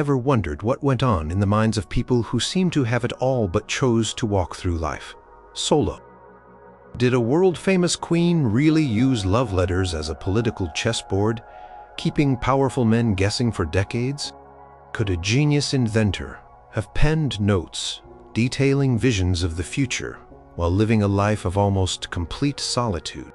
ever wondered what went on in the minds of people who seemed to have it all but chose to walk through life solo? Did a world-famous queen really use love letters as a political chessboard, keeping powerful men guessing for decades? Could a genius inventor have penned notes detailing visions of the future while living a life of almost complete solitude?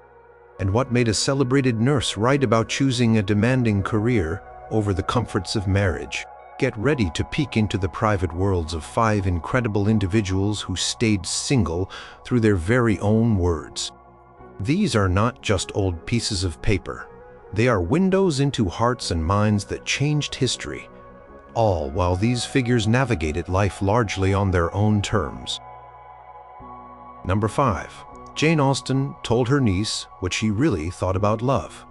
And what made a celebrated nurse write about choosing a demanding career over the comforts of marriage? Get ready to peek into the private worlds of 5 incredible individuals who stayed single through their very own words. These are not just old pieces of paper. They are windows into hearts and minds that changed history, all while these figures navigated life largely on their own terms. Number 5. Jane Austen told her niece what she really thought about love.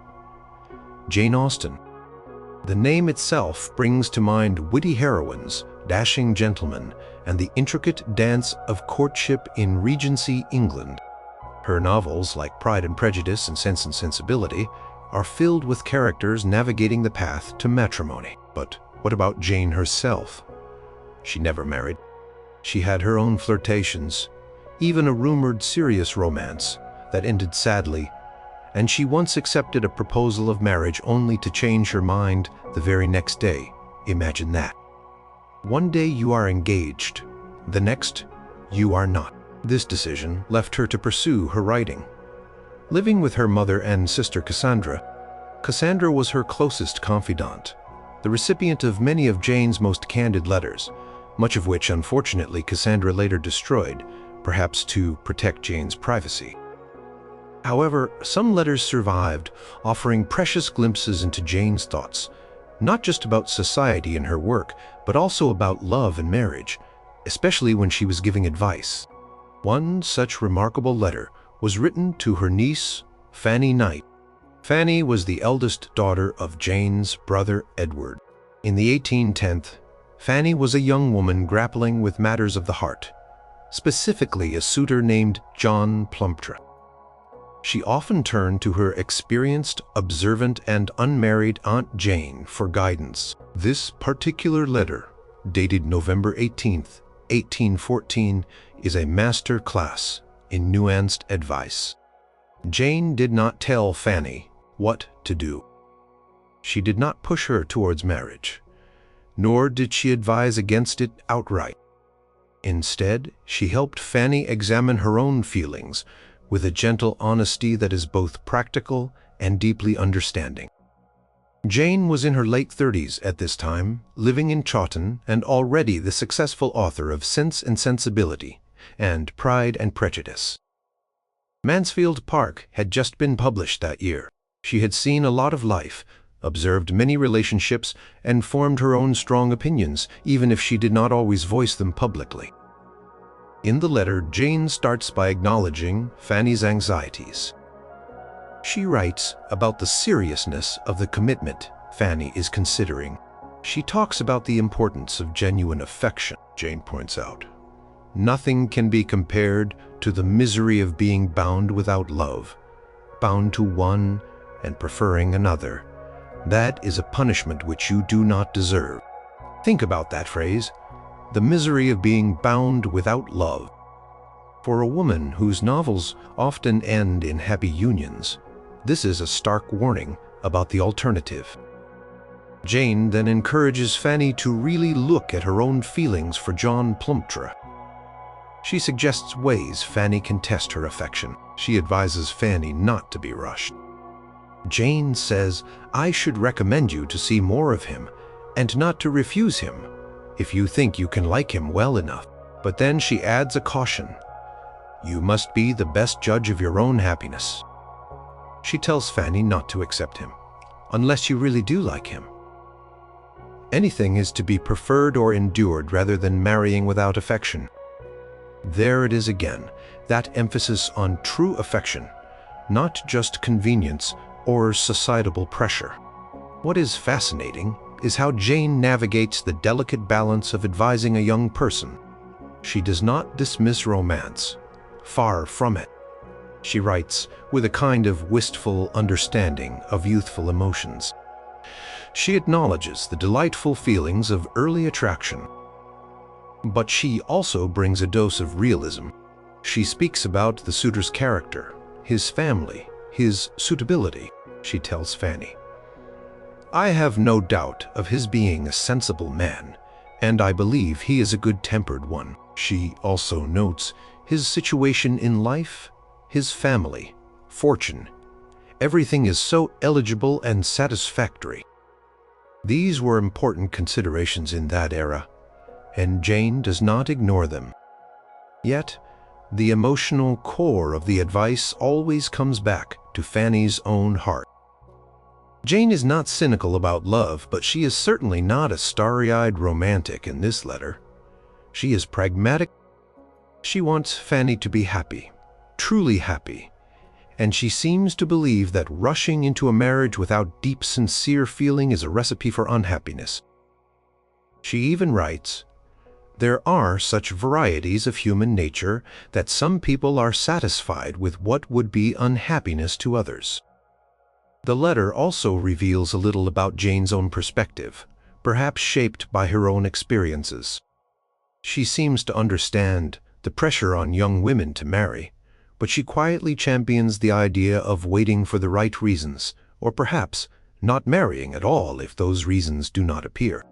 Jane Austen. The name itself brings to mind witty heroines, dashing gentlemen, and the intricate dance of courtship in Regency England. Her novels, like Pride and Prejudice and Sense and Sensibility, are filled with characters navigating the path to matrimony. But what about Jane herself? She never married. She had her own flirtations, even a rumored serious romance that ended sadly, and she once accepted a proposal of marriage only to change her mind the very next day. Imagine that. One day you are engaged, the next you are not. This decision left her to pursue her writing. Living with her mother and sister Cassandra was her closest confidant, the recipient of many of Jane's most candid letters, much of which unfortunately Cassandra later destroyed, perhaps to protect Jane's privacy. However, some letters survived, offering precious glimpses into Jane's thoughts, not just about society and her work, but also about love and marriage, especially when she was giving advice. One such remarkable letter was written to her niece, Fanny Knight. Fanny was the eldest daughter of Jane's brother Edward. In the 1810s, Fanny was a young woman grappling with matters of the heart, specifically a suitor named John Plumptre. She often turned to her experienced, observant, and unmarried Aunt Jane for guidance. This particular letter, dated November 18th, 1814, is a master class in nuanced advice. Jane did not tell Fanny what to do. She did not push her towards marriage, nor did she advise against it outright. Instead, she helped Fanny examine her own feelings with a gentle honesty that is both practical and deeply understanding. Jane was in her late 30s at this time, living in Chawton, and already the successful author of Sense and Sensibility and Pride and Prejudice. Mansfield Park had just been published that year. She had seen a lot of life, observed many relationships, and formed her own strong opinions, even if she did not always voice them publicly. In the letter, Jane starts by acknowledging Fanny's anxieties. She writes about the seriousness of the commitment Fanny is considering. She talks about the importance of genuine affection, Jane points out. Nothing can be compared to the misery of being bound without love, bound to one and preferring another. That is a punishment which you do not deserve. Think about that phrase, the misery of being bound without love. For a woman whose novels often end in happy unions, this is a stark warning about the alternative. Jane then encourages Fanny to really look at her own feelings for John Plumptre. She suggests ways Fanny can test her affection. She advises Fanny not to be rushed. Jane says, "I should recommend you to see more of him and not to refuse him if you think you can like him well enough." But then she adds a caution. You must be the best judge of your own happiness. She tells Fanny not to accept him, unless you really do like him. Anything is to be preferred or endured rather than marrying without affection. There it is again, that emphasis on true affection, not just convenience or societal pressure. What is fascinating is how Jane navigates the delicate balance of advising a young person. She does not dismiss romance. Far from it. She writes with a kind of wistful understanding of youthful emotions. She acknowledges the delightful feelings of early attraction. But she also brings a dose of realism. She speaks about the suitor's character, his family, his suitability. She tells Fanny, "I have no doubt of his being a sensible man, and I believe he is a good-tempered one." She also notes his situation in life, his family, fortune. Everything is so eligible and satisfactory. These were important considerations in that era, and Jane does not ignore them. Yet, the emotional core of the advice always comes back to Fanny's own heart. Jane is not cynical about love, but she is certainly not a starry-eyed romantic in this letter. She is pragmatic. She wants Fanny to be happy, truly happy, and she seems to believe that rushing into a marriage without deep, sincere feeling is a recipe for unhappiness. She even writes, "There are such varieties of human nature that some people are satisfied with what would be unhappiness to others." The letter also reveals a little about Jane's own perspective, perhaps shaped by her own experiences. She seems to understand the pressure on young women to marry, but she quietly champions the idea of waiting for the right reasons, or perhaps not marrying at all if those reasons do not appear.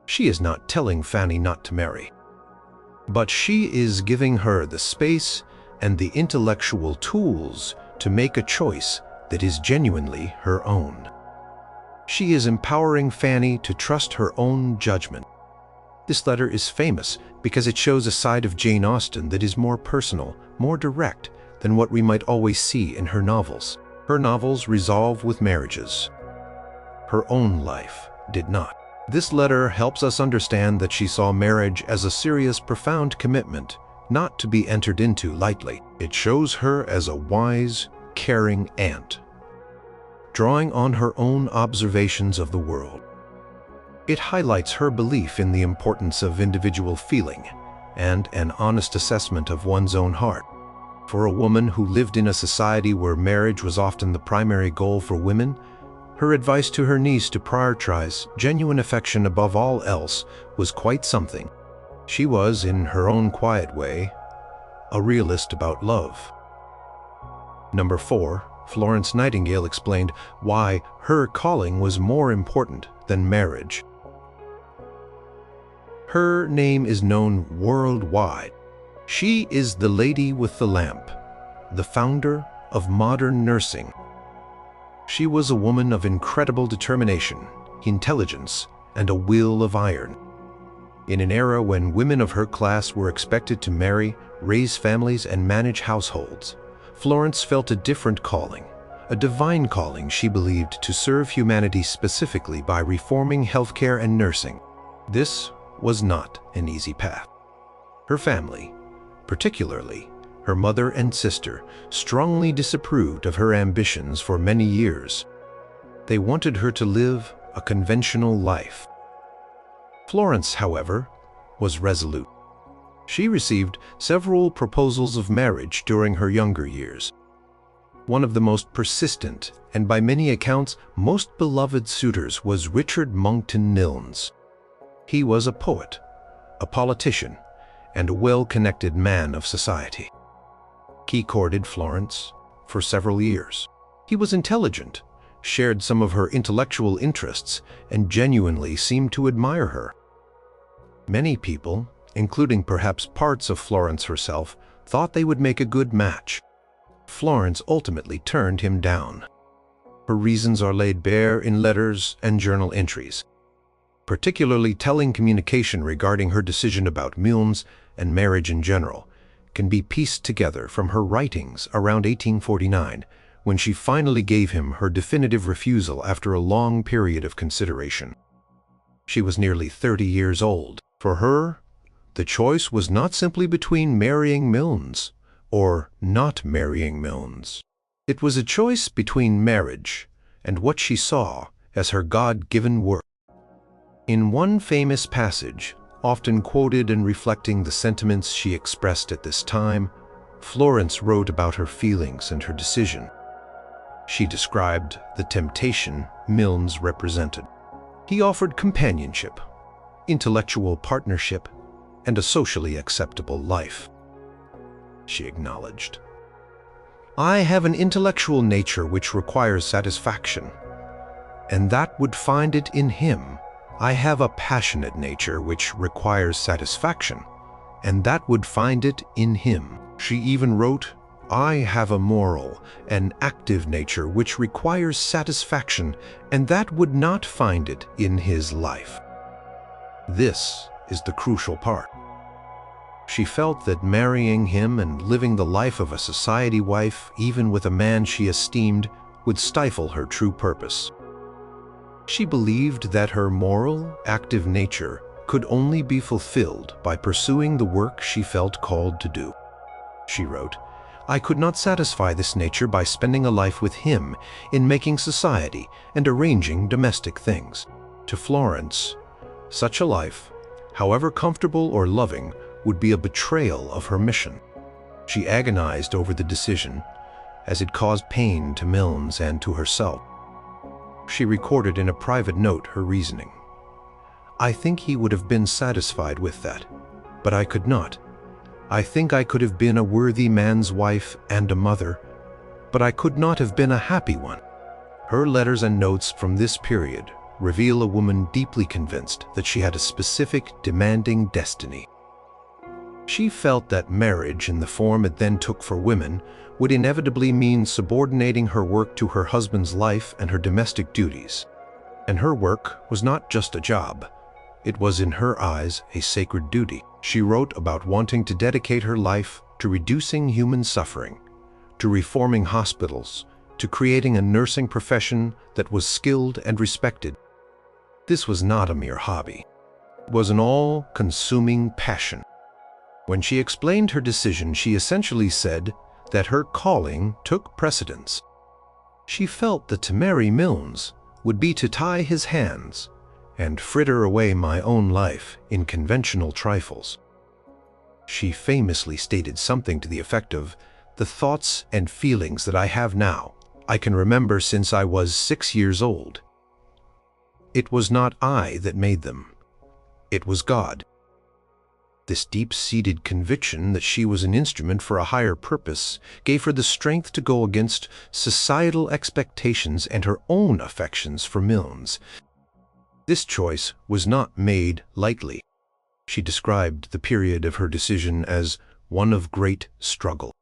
She is not telling Fanny not to marry, but she is giving her the space and the intellectual tools to make a choice that is genuinely her own. She is empowering Fanny to trust her own judgment. This letter is famous because it shows a side of Jane Austen that is more personal, more direct than what we might always see in her novels. Her novels resolve with marriages. Her own life did not. This letter helps us understand that she saw marriage as a serious, profound commitment, not to be entered into lightly. It shows her as a wise, caring aunt, drawing on her own observations of the world. It highlights her belief in the importance of individual feeling and an honest assessment of one's own heart. For a woman who lived in a society where marriage was often the primary goal for women, her advice to her niece to prioritize genuine affection above all else was quite something. She was, in her own quiet way, a realist about love. Number 4, Florence Nightingale explained why her calling was more important than marriage. Her name is known worldwide. She is the lady with the lamp, the founder of modern nursing. She was a woman of incredible determination, intelligence, and a will of iron. In an era when women of her class were expected to marry, raise families, and manage households, Florence felt a different calling, a divine calling she believed to serve humanity specifically by reforming healthcare and nursing. This was not an easy path. Her family, particularly her mother and sister, strongly disapproved of her ambitions for many years. They wanted her to live a conventional life. Florence, however, was resolute. She received several proposals of marriage during her younger years. One of the most persistent and by many accounts most beloved suitors was Richard Monckton Milnes. He was a poet, a politician, and a well-connected man of society. He courted Florence for several years. He was intelligent, shared some of her intellectual interests, and genuinely seemed to admire her. Many people, including perhaps parts of Florence herself, thought they would make a good match. Florence ultimately turned him down. Her reasons are laid bare in letters and journal entries. Particularly telling communication regarding her decision about Milnes and marriage in general can be pieced together from her writings around 1849, when she finally gave him her definitive refusal after a long period of consideration. She was nearly 30 years old. For her, the choice was not simply between marrying Milnes or not marrying Milnes. It was a choice between marriage and what she saw as her God-given work. In one famous passage, often quoted and reflecting the sentiments she expressed at this time, Florence wrote about her feelings and her decision. She described the temptation Milnes represented. He offered companionship, intellectual partnership, and a socially acceptable life. She acknowledged, "I have an intellectual nature which requires satisfaction, and that would find it in him. I have a passionate nature which requires satisfaction, and that would find it in him." She even wrote, "I have a moral, an active nature which requires satisfaction, and that would not find it in his life." This is the crucial part. She felt that marrying him and living the life of a society wife, even with a man she esteemed, would stifle her true purpose. She believed that her moral, active nature could only be fulfilled by pursuing the work she felt called to do. She wrote, "I could not satisfy this nature by spending a life with him in making society and arranging domestic things." To Florence, such a life, however comfortable or loving, would be a betrayal of her mission. She agonized over the decision, as it caused pain to Milnes and to herself. She recorded in a private note her reasoning. "I think he would have been satisfied with that, but I could not. I think I could have been a worthy man's wife and a mother, but I could not have been a happy one." Her letters and notes from this period reveal a woman deeply convinced that she had a specific, demanding destiny. She felt that marriage, in the form it then took for women, would inevitably mean subordinating her work to her husband's life and her domestic duties. And her work was not just a job. It was, in her eyes, a sacred duty. She wrote about wanting to dedicate her life to reducing human suffering, to reforming hospitals, to creating a nursing profession that was skilled and respected. This was not a mere hobby. It was an all-consuming passion. When she explained her decision, she essentially said that her calling took precedence. She felt that to marry Milnes would be to tie his hands and fritter away my own life in conventional trifles. She famously stated something to the effect of, "The thoughts and feelings that I have now, I can remember since I was 6 years old. It was not I that made them. It was God." This deep-seated conviction that she was an instrument for a higher purpose gave her the strength to go against societal expectations and her own affections for Milnes. This choice was not made lightly. She described the period of her decision as one of great struggle.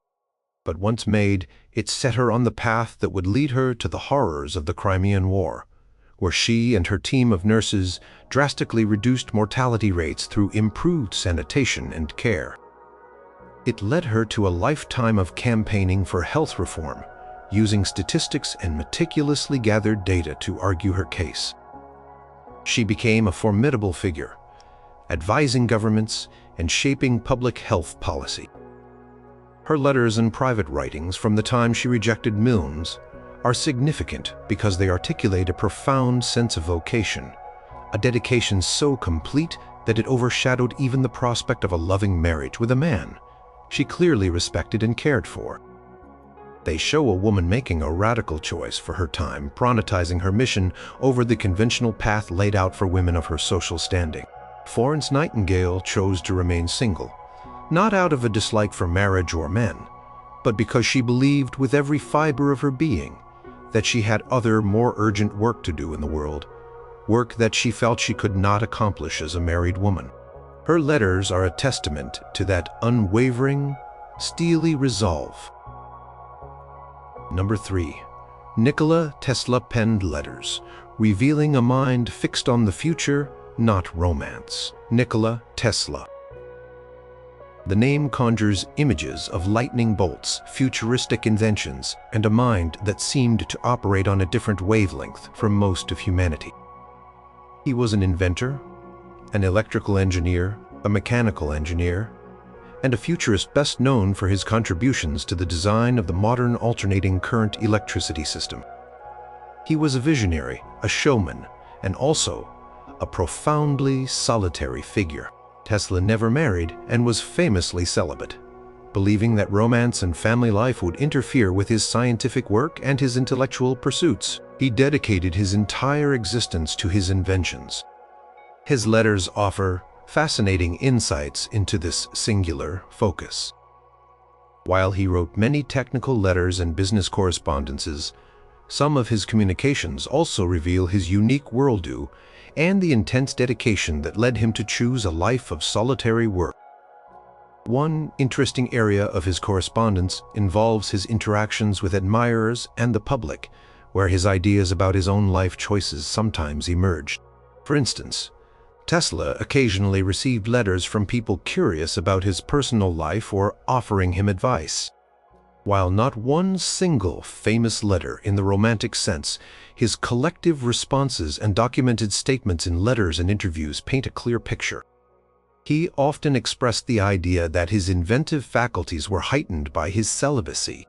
But once made, it set her on the path that would lead her to the horrors of the Crimean War, where she and her team of nurses drastically reduced mortality rates through improved sanitation and care. It led her to a lifetime of campaigning for health reform, using statistics and meticulously gathered data to argue her case. She became a formidable figure, advising governments and shaping public health policy. Her letters and private writings from the time she rejected Milnes are significant because they articulate a profound sense of vocation, a dedication so complete that it overshadowed even the prospect of a loving marriage with a man she clearly respected and cared for. They show a woman making a radical choice for her time, prioritizing her mission over the conventional path laid out for women of her social standing. Florence Nightingale chose to remain single, not out of a dislike for marriage or men, but because she believed with every fiber of her being that she had other, more urgent work to do in the world, work that she felt she could not accomplish as a married woman. Her letters are a testament to that unwavering, steely resolve. Number 3. Nikola Tesla penned letters, revealing a mind fixed on the future, not romance. Nikola Tesla. The name conjures images of lightning bolts, futuristic inventions, and a mind that seemed to operate on a different wavelength from most of humanity. He was an inventor, an electrical engineer, a mechanical engineer, and a futurist best known for his contributions to the design of the modern alternating current electricity system. He was a visionary, a showman, and also a profoundly solitary figure. Tesla never married and was famously celibate. believing that romance and family life would interfere with his scientific work and his intellectual pursuits. He dedicated his entire existence to his inventions. His letters offer fascinating insights into this singular focus. While he wrote many technical letters and business correspondences, some of his communications also reveal his unique worldview and the intense dedication that led him to choose a life of solitary work. One interesting area of his correspondence involves his interactions with admirers and the public, where his ideas about his own life choices sometimes emerged. For instance, Tesla occasionally received letters from people curious about his personal life or offering him advice. While not one single famous letter in the romantic sense, his collective responses and documented statements in letters and interviews paint a clear picture. He often expressed the idea that his inventive faculties were heightened by his celibacy.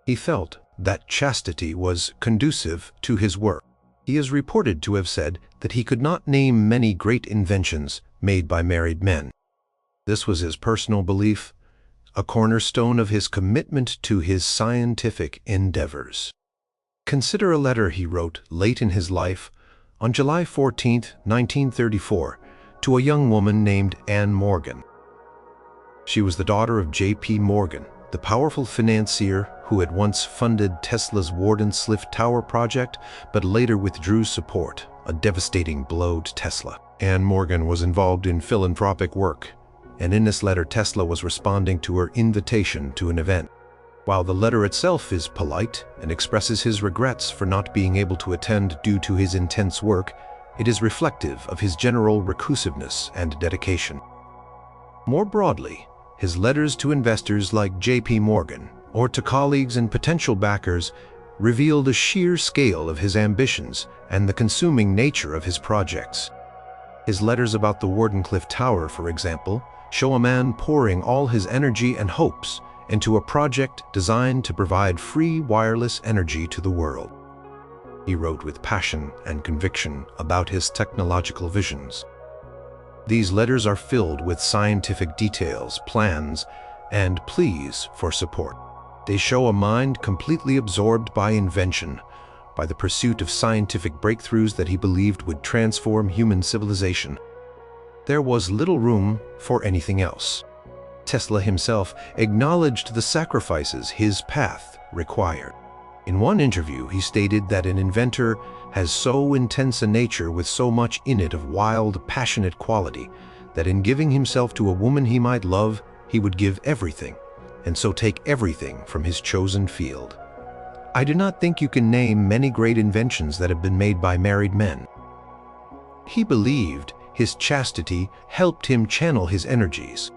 He felt that chastity was conducive to his work. He is reported to have said that he could not name many great inventions made by married men. This was his personal belief, a cornerstone of his commitment to his scientific endeavors. Consider a letter he wrote late in his life on July 14, 1934, to a young woman named Anne Morgan. She was the daughter of J.P. Morgan, the powerful financier who had once funded Tesla's Warden-Sliff Tower project, but later withdrew support, a devastating blow to Tesla. Anne Morgan was involved in philanthropic work, and in this letter Tesla was responding to her invitation to an event. While the letter itself is polite and expresses his regrets for not being able to attend due to his intense work, it is reflective of his general reclusiveness and dedication. More broadly, his letters to investors like J.P. Morgan or to colleagues and potential backers reveal the sheer scale of his ambitions and the consuming nature of his projects. His letters about the Wardenclyffe Tower, for example, show a man pouring all his energy and hopes into a project designed to provide free wireless energy to the world. He wrote with passion and conviction about his technological visions. These letters are filled with scientific details, plans, and pleas for support. They show a mind completely absorbed by invention, by the pursuit of scientific breakthroughs that he believed would transform human civilization. There was little room for anything else. Tesla himself acknowledged the sacrifices his path required. In one interview, he stated that an inventor has so intense a nature with so much in it of wild, passionate quality that in giving himself to a woman he might love, he would give everything, and so take everything from his chosen field. I do not think you can name many great inventions that have been made by married men. He believed his chastity helped him channel his energies.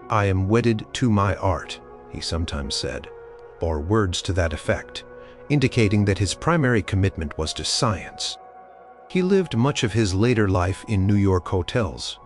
"I am wedded to my art," he sometimes said, or words to that effect, indicating that his primary commitment was to science. He lived much of his later life in New York hotels,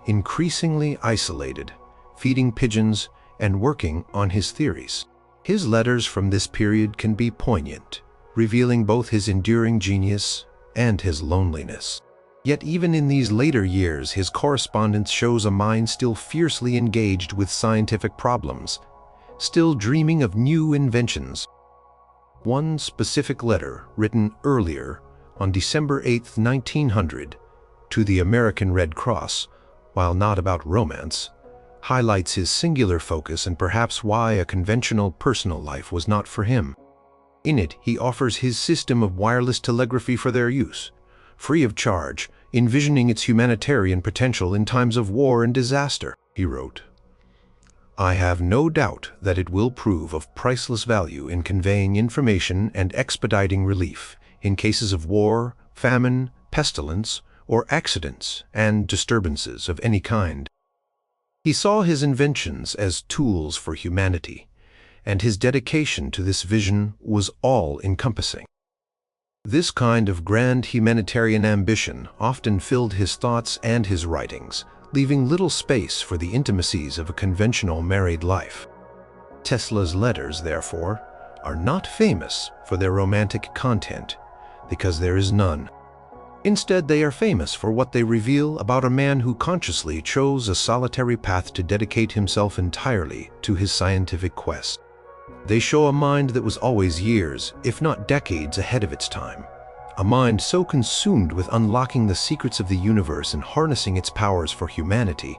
increasingly isolated, feeding pigeons and working on his theories. His letters from this period can be poignant, revealing both his enduring genius and his loneliness. Yet even in these later years, his correspondence shows a mind still fiercely engaged with scientific problems, still dreaming of new inventions. One specific letter, written earlier, on December 8, 1900, to the American Red Cross, while not about romance, highlights his singular focus and perhaps why a conventional personal life was not for him. In it, he offers his system of wireless telegraphy for their use, free of charge, envisioning its humanitarian potential in times of war and disaster. He wrote, "I have no doubt that it will prove of priceless value in conveying information and expediting relief in cases of war, famine, pestilence, or accidents and disturbances of any kind." He saw his inventions as tools for humanity, and his dedication to this vision was all-encompassing. This kind of grand humanitarian ambition often filled his thoughts and his writings, leaving little space for the intimacies of a conventional married life. Tesla's letters, therefore, are not famous for their romantic content, because there is none. Instead, they are famous for what they reveal about a man who consciously chose a solitary path to dedicate himself entirely to his scientific quest. They show a mind that was always years, if not decades, ahead of its time. A mind so consumed with unlocking the secrets of the universe and harnessing its powers for humanity,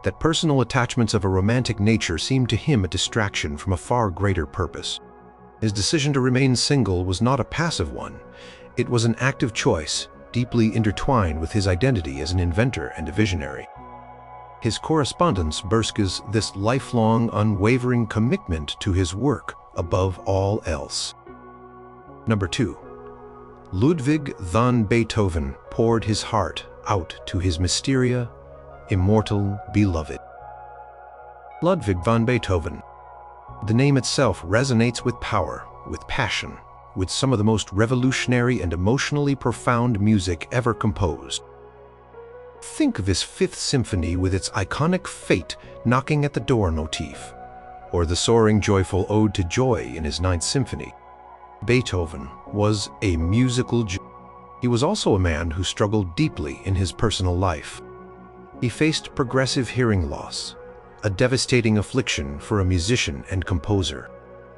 that personal attachments of a romantic nature seemed to him a distraction from a far greater purpose. His decision to remain single was not a passive one. It was an active choice, deeply intertwined with his identity as an inventor and a visionary. His correspondence bursts this lifelong, unwavering commitment to his work above all else. Number 2. Ludwig van Beethoven poured his heart out to his mysterious, immortal beloved. Ludwig van Beethoven. The name itself resonates with power, with passion, with some of the most revolutionary and emotionally profound music ever composed. Think of his Fifth Symphony with its iconic Fate knocking at the door motif, or the soaring, joyful Ode to Joy in his Ninth Symphony. Beethoven was a musical genius. He was also a man who struggled deeply in his personal life. He faced progressive hearing loss, a devastating affliction for a musician and composer.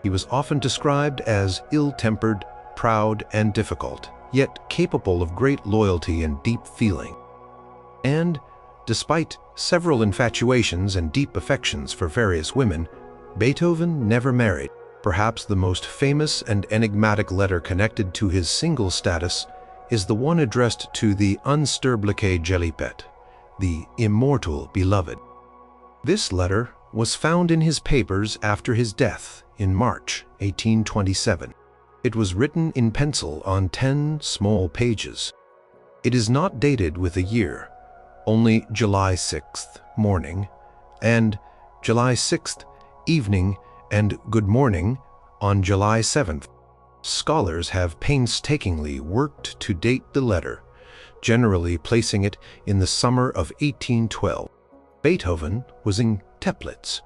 He was often described as ill-tempered, proud, and difficult, yet capable of great loyalty and deep feeling. And, despite several infatuations and deep affections for various women, Beethoven never married. Perhaps the most famous and enigmatic letter connected to his single status is the one addressed to the unsterbliche Geliebte, the immortal beloved. This letter was found in his papers after his death in March 1827. It was written in pencil on 10 small pages. It is not dated with a year, only July 6th morning, and July 6th evening, and good morning on July 7th. Scholars have painstakingly worked to date the letter, generally placing it in the summer of 1812. Beethoven was in Teplitz,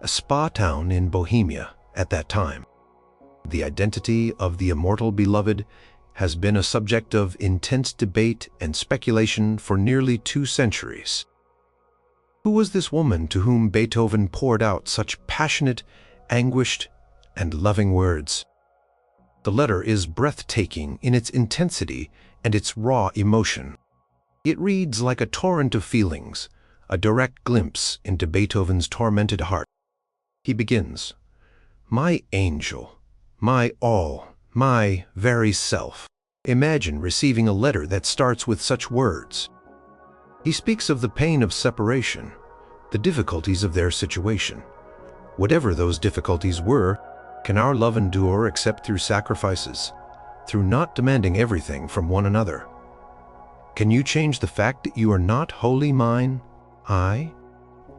a spa town in Bohemia at that time. The identity of the immortal beloved has been a subject of intense debate and speculation for nearly 2 centuries. Who was this woman to whom Beethoven poured out such passionate, anguished, and loving words? The letter is breathtaking in its intensity and its raw emotion. It reads like a torrent of feelings, a direct glimpse into Beethoven's tormented heart. He begins, "My angel, my all, my very self." Imagine receiving a letter that starts with such words. He speaks of the pain of separation, the difficulties of their situation. Whatever those difficulties were, can our love endure except through sacrifices, through not demanding everything from one another? Can you change the fact that you are not wholly mine, I,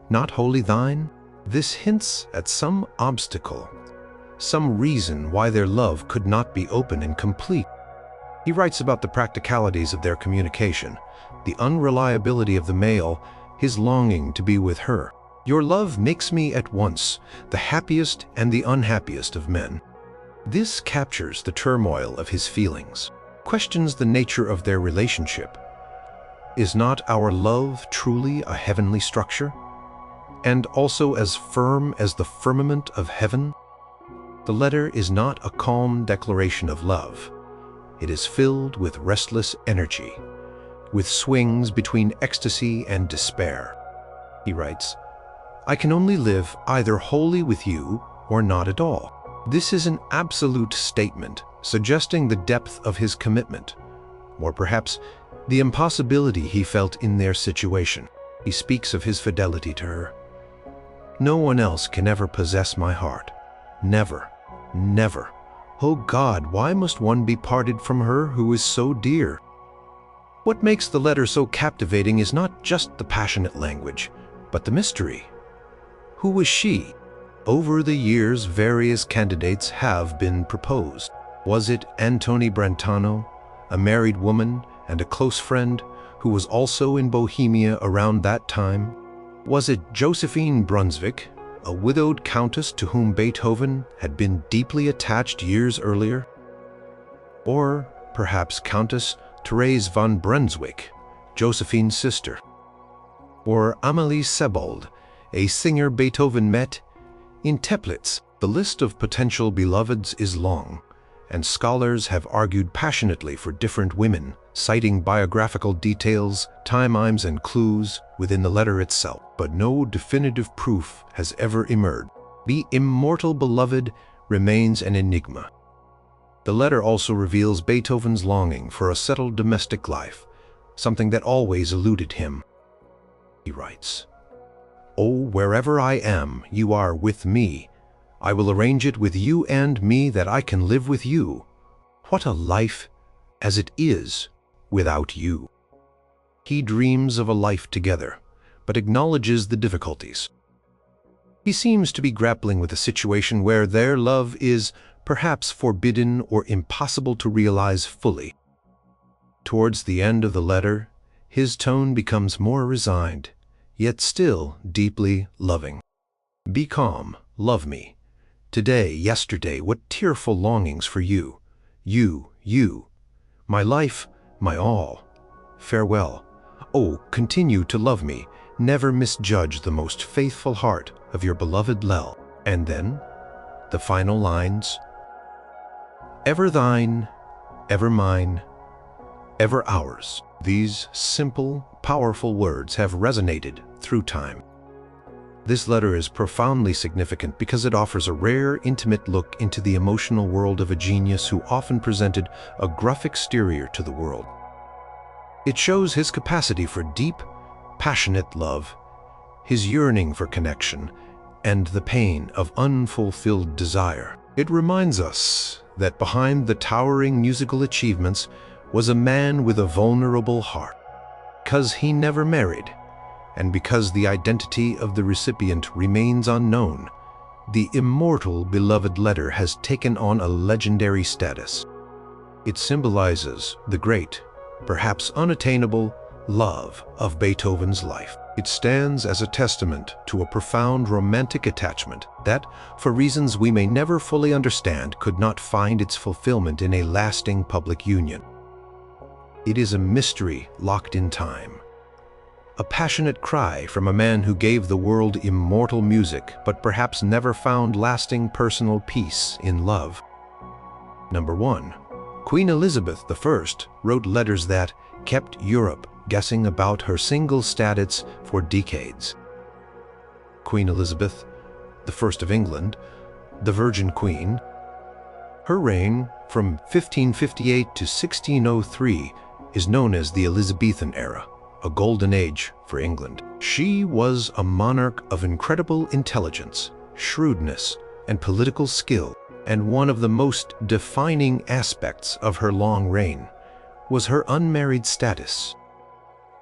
not wholly thine? This hints at some obstacle, some reason why their love could not be open and complete. He writes about the practicalities of their communication, the unreliability of the male, his longing to be with her. "Your love makes me at once the happiest and the unhappiest of men." This captures the turmoil of his feelings, questions the nature of their relationship. Is not our love truly a heavenly structure, and also as firm as the firmament of heaven? The letter is not a calm declaration of love. It is filled with restless energy, with swings between ecstasy and despair. He writes, "I can only live either wholly with you or not at all." This is an absolute statement, suggesting the depth of his commitment, or perhaps the impossibility he felt in their situation. He speaks of his fidelity to her. "No one else can ever possess my heart. Never, never. Oh God, why must one be parted from her who is so dear?" What makes the letter so captivating is not just the passionate language, but the mystery. Who was she? Over the years, various candidates have been proposed. Was it Antoni Brentano, a married woman and a close friend who was also in Bohemia around that time? Was it Josephine Brunswick, a widowed countess to whom Beethoven had been deeply attached years earlier? Or perhaps Countess Therese von Brunswick, Josephine's sister. Or Amalie Sebald, a singer Beethoven met in Teplitz. The list of potential beloveds is long, and scholars have argued passionately for different women, citing biographical details, timelines, and clues within the letter itself. But no definitive proof has ever emerged. The immortal beloved remains an enigma. The letter also reveals Beethoven's longing for a settled domestic life, something that always eluded him. He writes, "Oh, wherever I am, you are with me. I will arrange it with you and me that I can live with you. What a life as it is without you." He dreams of a life together, but acknowledges the difficulties. He seems to be grappling with a situation where their love is perhaps forbidden or impossible to realize fully. Towards the end of the letter, his tone becomes more resigned, yet still deeply loving. "Be calm, love me. Today, yesterday, what tearful longings for you. You. My life, my all. Farewell. Oh, continue to love me. Never misjudge the most faithful heart of your beloved Lel." And then, the final lines, "Ever thine, ever mine, ever ours." These simple, powerful words have resonated through time. This letter is profoundly significant because it offers a rare, intimate look into the emotional world of a genius who often presented a gruff exterior to the world. It shows his capacity for deep, passionate love, his yearning for connection, and the pain of unfulfilled desire. It reminds us that behind the towering musical achievements was a man with a vulnerable heart. Because he never married, and because the identity of the recipient remains unknown, the immortal beloved letter has taken on a legendary status. It symbolizes the great, perhaps unattainable, love of Beethoven's life. It stands as a testament to a profound romantic attachment that, for reasons we may never fully understand, could not find its fulfillment in a lasting public union. It is a mystery locked in time. A passionate cry from a man who gave the world immortal music, but perhaps never found lasting personal peace in love. Number 1. Queen Elizabeth I wrote letters that kept Europe guessing about her single status for decades. Queen Elizabeth I of England, the Virgin Queen. Her reign from 1558 to 1603 is known as the Elizabethan era, a golden age for England. She was a monarch of incredible intelligence, shrewdness, and political skill, and one of the most defining aspects of her long reign was her unmarried status.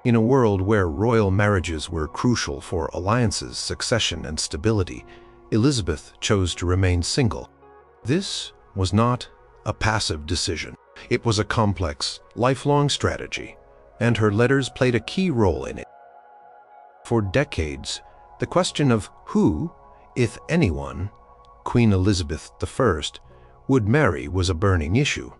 In a world where royal marriages were crucial for alliances, succession, and stability, Elizabeth chose to remain single. This was not a passive decision. It was a complex, lifelong strategy, and her letters played a key role in it. For decades, the question of who, if anyone, Queen Elizabeth I would marry was a burning issue,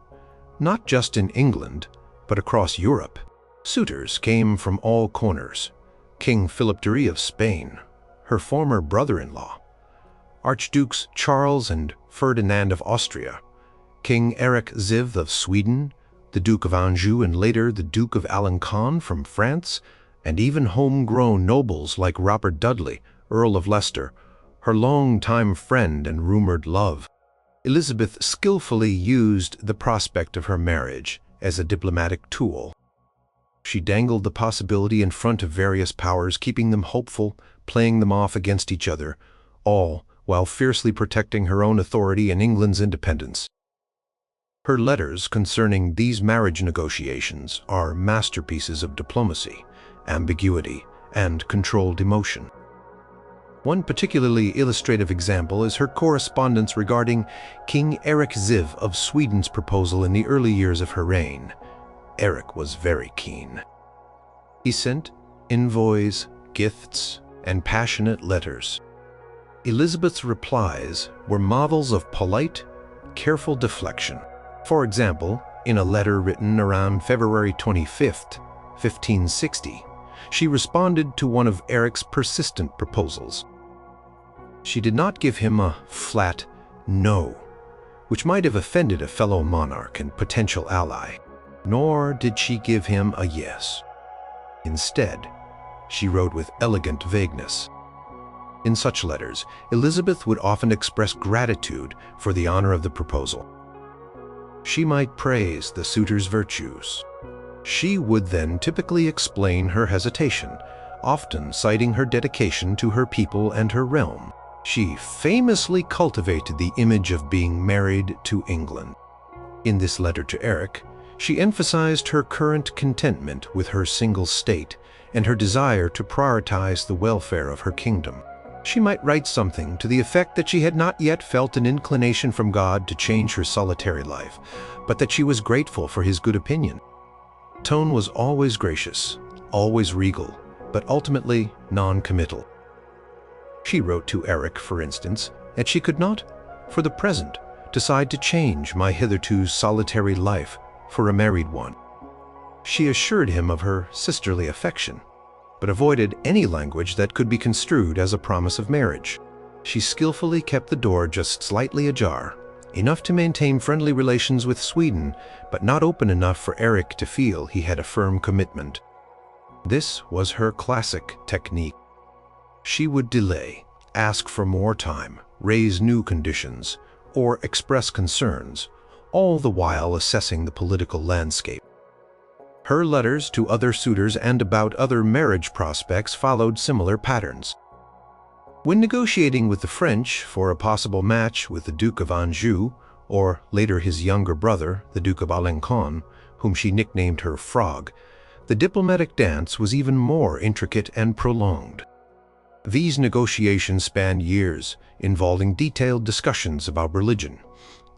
not just in England, but across Europe. Suitors came from all corners. King Philip III of Spain, her former brother-in-law, Archdukes Charles and Ferdinand of Austria, King Eric Ziv of Sweden, the Duke of Anjou and later the Duke of Alençon from France, and even homegrown nobles like Robert Dudley, Earl of Leicester, her longtime friend and rumored love. Elizabeth skillfully used the prospect of her marriage as a diplomatic tool. She dangled the possibility in front of various powers, keeping them hopeful, playing them off against each other, all while fiercely protecting her own authority and England's independence. Her letters concerning these marriage negotiations are masterpieces of diplomacy, ambiguity, and controlled emotion. One particularly illustrative example is her correspondence regarding King Eric Ziv of Sweden's proposal in the early years of her reign. Eric was very keen. He sent envoys, gifts, and passionate letters. Elizabeth's replies were models of polite, careful deflection. For example, In a letter written around February 25th, 1560, she responded to one of Eric's persistent proposals. She did not give him a flat no, which might have offended a fellow monarch and potential ally, nor did she give him a yes. Instead, she wrote with elegant vagueness. In such letters, Elizabeth would often express gratitude for the honor of the proposal. She might praise the suitor's virtues. She would then typically explain her hesitation, often citing her dedication to her people and her realm. She famously cultivated the image of being married to England. In this letter to Eric, she emphasized her current contentment with her single state and her desire to prioritize the welfare of her kingdom. She might write something to the effect that she had not yet felt an inclination from God to change her solitary life, but that she was grateful for his good opinion. Tone was always gracious, always regal, but ultimately non-committal. She wrote to Eric, for instance, that she could not, for the present, decide to change my hitherto solitary life for a married one. She assured him of her sisterly affection, but avoided any language that could be construed as a promise of marriage. She skillfully kept the door just slightly ajar, enough to maintain friendly relations with Sweden, but not open enough for Eric to feel he had a firm commitment. This was her classic technique. She would delay, ask for more time, raise new conditions, or express concerns, all the while assessing the political landscape. Her letters to other suitors and about other marriage prospects followed similar patterns. When negotiating with the French for a possible match with the Duke of Anjou, or later his younger brother, the Duke of Alençon, whom she nicknamed her Frog, the diplomatic dance was even more intricate and prolonged. These negotiations spanned years, involving detailed discussions about religion,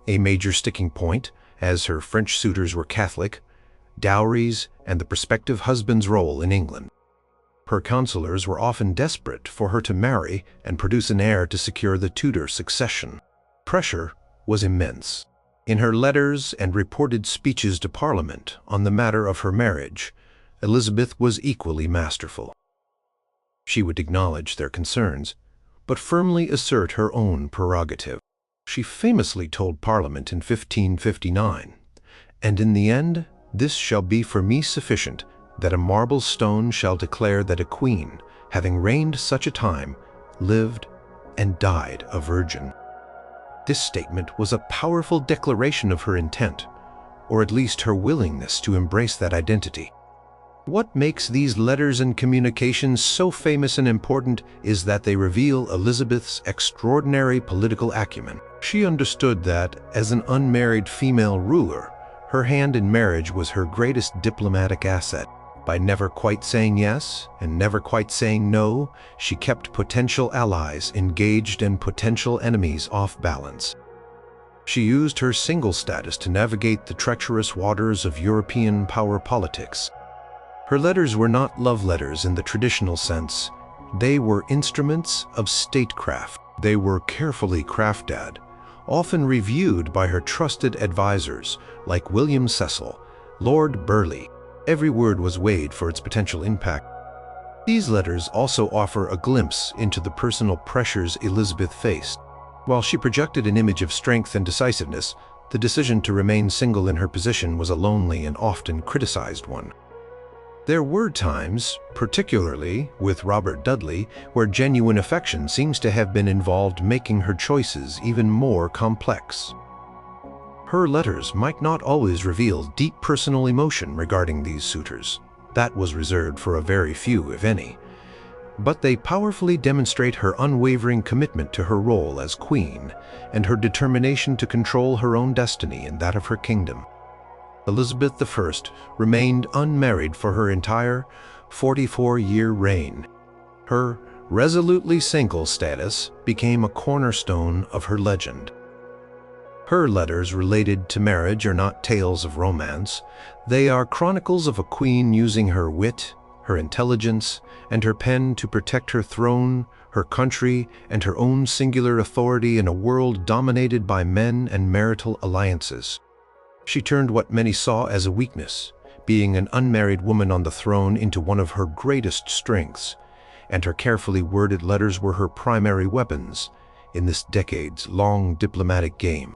a major sticking point, as her French suitors were Catholic, dowries, and the prospective husband's role in England. Her counselors were often desperate for her to marry and produce an heir to secure the Tudor succession. Pressure was immense. In her letters and reported speeches to Parliament on the matter of her marriage, Elizabeth was equally masterful. She would acknowledge their concerns, but firmly assert her own prerogative. She famously told Parliament in 1559, "And in the end, this shall be for me sufficient, that a marble stone shall declare that a queen, having reigned such a time, lived and died a virgin." This statement was a powerful declaration of her intent, or at least her willingness to embrace that identity. What makes these letters and communications so famous and important is that they reveal Elizabeth's extraordinary political acumen. She understood that, as an unmarried female ruler, her hand in marriage was her greatest diplomatic asset. By never quite saying yes and never quite saying no, she kept potential allies engaged and potential enemies off balance. She used her single status to navigate the treacherous waters of European power politics. Her letters were not love letters in the traditional sense. They were instruments of statecraft. They were carefully crafted, often reviewed by her trusted advisors like William Cecil, Lord Burleigh. Every word was weighed for its potential impact. These letters also offer a glimpse into the personal pressures Elizabeth faced. While she projected an image of strength and decisiveness, the decision to remain single in her position was a lonely and often criticized one. There were times, particularly with Robert Dudley, where genuine affection seems to have been involved, making her choices even more complex. Her letters might not always reveal deep personal emotion regarding these suitors. That was reserved for a very few, if any. But they powerfully demonstrate her unwavering commitment to her role as queen and her determination to control her own destiny and that of her kingdom. Elizabeth I remained unmarried for her entire 44-year reign. Her resolutely single status became a cornerstone of her legend. Her letters related to marriage are not tales of romance. They are chronicles of a queen using her wit, her intelligence, and her pen to protect her throne, her country, and her own singular authority in a world dominated by men and marital alliances. She turned what many saw as a weakness, being an unmarried woman on the throne, into one of her greatest strengths, and her carefully worded letters were her primary weapons in this decades-long diplomatic game.